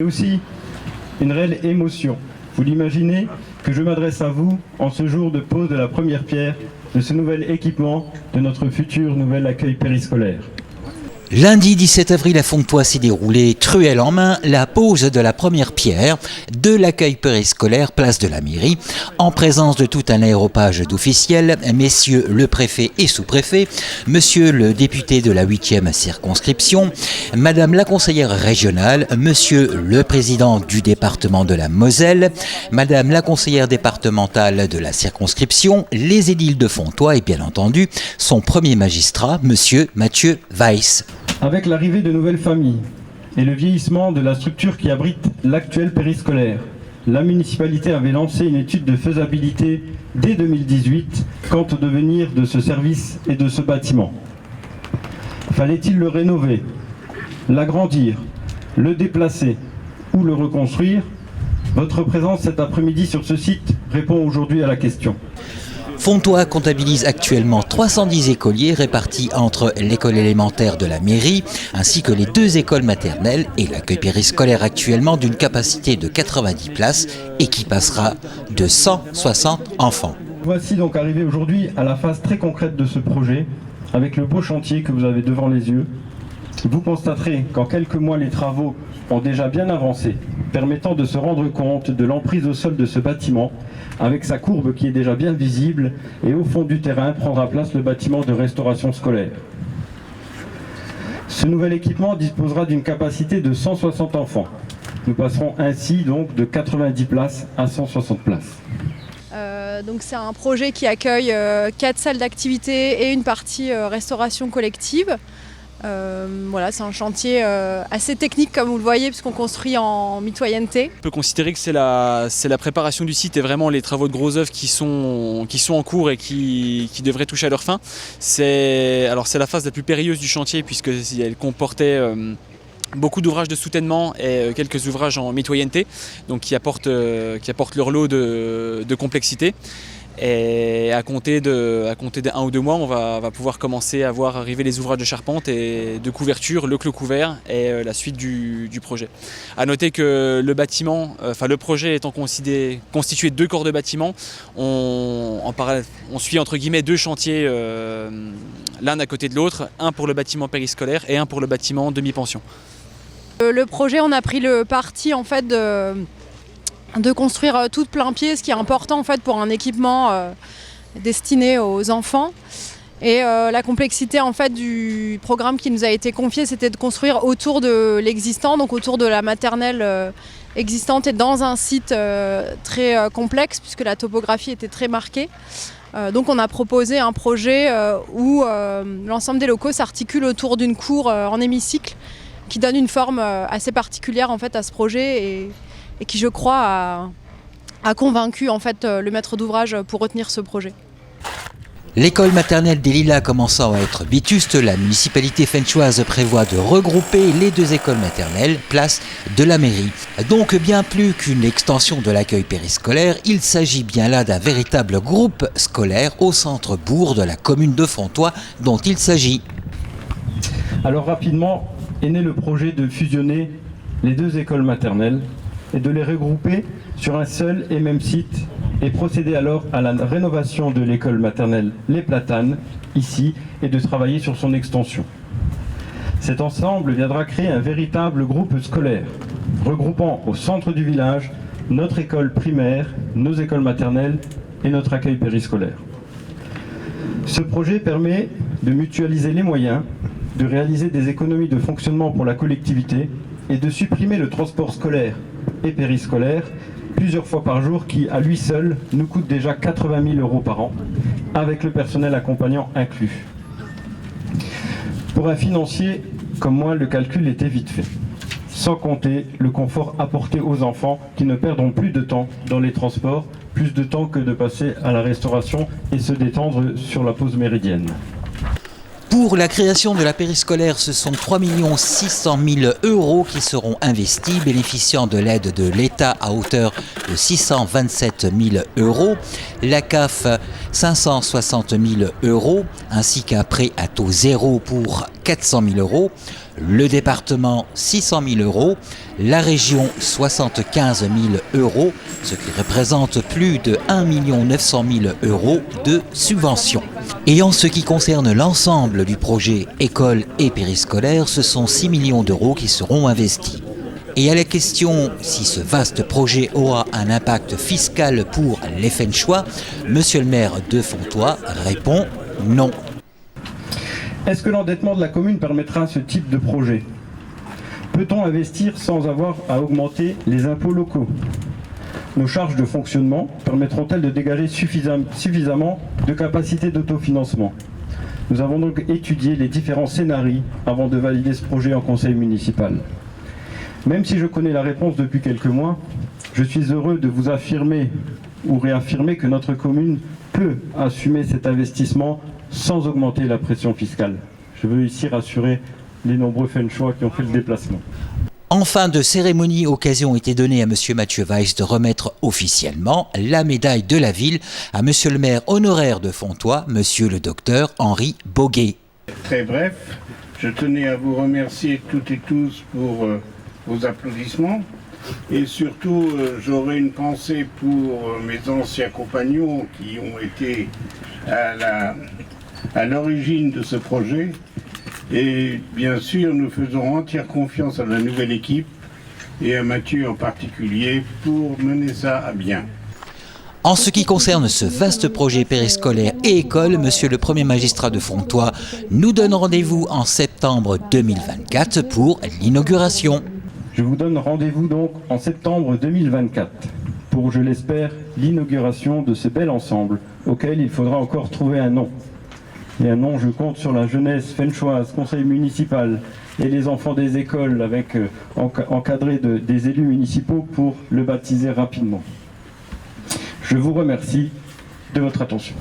C'est aussi une réelle émotion. Vous l'imaginez que je m'adresse à vous en ce jour de pose de la première pierre de ce nouvel équipement de notre futur nouvel accueil périscolaire. Lundi 17 avril à Fontoy s'est déroulé, truelle en main, la pose de la première pierre de l'accueil périscolaire place de la mairie, en présence de tout un aéropage d'officiels, messieurs le préfet et sous-préfet, monsieur le député de la 8e circonscription, madame la conseillère régionale, monsieur le président du département de la Moselle, madame la conseillère départementale de la circonscription, les édiles de Fontoy et bien entendu son premier magistrat, monsieur Mathieu Weiss. Avec l'arrivée de nouvelles familles et le vieillissement de la structure qui abrite l'actuel périscolaire, la municipalité avait lancé une étude de faisabilité dès 2018 quant au devenir de ce service et de ce bâtiment. Fallait-il le rénover, l'agrandir, le déplacer ou le reconstruire? Votre présence cet après-midi sur ce site répond aujourd'hui à la question. Fontoy comptabilise actuellement 310 écoliers répartis entre l'école élémentaire de la mairie ainsi que les 2 écoles maternelles et l'accueil périscolaire actuellement d'une capacité de 90 places et qui passera de 160 enfants. Voici donc arrivé aujourd'hui à la phase très concrète de ce projet avec le beau chantier que vous avez devant les yeux. Vous constaterez qu'en quelques mois les travaux ont déjà bien avancé, permettant de se rendre compte de l'emprise au sol de ce bâtiment avec sa courbe qui est déjà bien visible et au fond du terrain prendra place le bâtiment de restauration scolaire. Ce nouvel équipement disposera d'une capacité de 160 enfants. Nous passerons ainsi donc de 90 places à 160 places. Donc c'est un projet qui accueille 4 salles d'activité et une partie restauration collective. Voilà, c'est un chantier assez technique comme vous le voyez puisqu'on construit en mitoyenneté. On peut considérer que c'est la préparation du site et vraiment les travaux de gros œuvres qui sont en cours et qui devraient toucher à leur fin. C'est la phase la plus périlleuse du chantier puisqu'elle comportait beaucoup d'ouvrages de soutènement et quelques ouvrages en mitoyenneté, donc qui apportent leur lot de complexité. Et à compter de 1 ou 2 mois, on va pouvoir commencer à voir arriver les ouvrages de charpente et de couverture, le clos couvert et la suite du projet. A noter que le projet étant constitué de 2 corps de bâtiment, on suit entre guillemets 2 chantiers l'un à côté de l'autre, un pour le bâtiment périscolaire et un pour le bâtiment demi-pension. Le projet, on a pris le parti en fait de construire tout de plein pied, ce qui est important en fait pour un équipement destiné aux enfants. Et la complexité en fait du programme qui nous a été confié, c'était de construire autour de l'existant, donc autour de la maternelle existante et dans un site très complexe puisque la topographie était très marquée. Donc on a proposé un projet où l'ensemble des locaux s'articule autour d'une cour en hémicycle qui donne une forme assez particulière en fait à ce projet et qui, je crois, a convaincu en fait, le maître d'ouvrage pour retenir ce projet. L'école maternelle des Lilas commençant à être vétuste, la municipalité fenchoise prévoit de regrouper les 2 écoles maternelles, place de la mairie. Donc bien plus qu'une extension de l'accueil périscolaire, il s'agit bien là d'un véritable groupe scolaire au centre-bourg de la commune de Fontoy dont il s'agit. Alors rapidement est né le projet de fusionner les 2 écoles maternelles et de les regrouper sur un seul et même site et procéder alors à la rénovation de l'école maternelle Les Platanes, ici, et de travailler sur son extension. Cet ensemble viendra créer un véritable groupe scolaire, regroupant au centre du village notre école primaire, nos écoles maternelles et notre accueil périscolaire. Ce projet permet de mutualiser les moyens, de réaliser des économies de fonctionnement pour la collectivité et de supprimer le transport scolaire et périscolaire plusieurs fois par jour qui, à lui seul, nous coûte déjà 80 000 € par an, avec le personnel accompagnant inclus. Pour un financier comme moi, le calcul était vite fait, sans compter le confort apporté aux enfants qui ne perdront plus de temps dans les transports, plus de temps que de passer à la restauration et se détendre sur la pause méridienne. Pour la création de la périscolaire, ce sont 3 600 000 € qui seront investis, bénéficiant de l'aide de l'État à hauteur de 627 000 €, la CAF 560 000 €, ainsi qu'un prêt à taux zéro pour 400 000 €, le département 600 000 €, la région 75 000 €, ce qui représente plus de 1 900 000 € de subventions. Et en ce qui concerne l'ensemble du projet école et périscolaire, ce sont 6 millions d'euros qui seront investis. Et à la question si ce vaste projet aura un impact fiscal pour les Fenchois, monsieur le maire de Fontoy répond non. Est-ce que l'endettement de la commune permettra ce type de projet? Peut-on investir sans avoir à augmenter les impôts locaux? Nos charges de fonctionnement permettront-elles de dégager suffisamment de capacité d'autofinancement? Nous avons donc étudié les différents scénarios avant de valider ce projet en conseil municipal. Même si je connais la réponse depuis quelques mois, je suis heureux de vous affirmer ou réaffirmer que notre commune peut assumer cet investissement sans augmenter la pression fiscale. Je veux ici rassurer les nombreux Fenchois qui ont fait le déplacement. En fin de cérémonie, occasion était donnée à M. Mathieu Weiss de remettre officiellement la médaille de la ville à M. le maire honoraire de Fontoy, M. le docteur Henri Boguet. Très bref, je tenais à vous remercier toutes et tous pour vos applaudissements. Et surtout, j'aurais une pensée pour mes anciens compagnons qui ont été à l'origine de ce projet. Et bien sûr, nous faisons entière confiance à la nouvelle équipe et à Mathieu en particulier pour mener ça à bien. En ce qui concerne ce vaste projet périscolaire et école, monsieur le premier magistrat de Fontoy nous donne rendez-vous en septembre 2024 pour l'inauguration. Je vous donne rendez-vous donc en septembre 2024 pour, je l'espère, l'inauguration de ce bel ensemble auquel il faudra encore trouver un nom. Et un nom, je compte sur la jeunesse fenchoise, conseil municipal et les enfants des écoles avec encadrés des élus municipaux pour le baptiser rapidement. Je vous remercie de votre attention.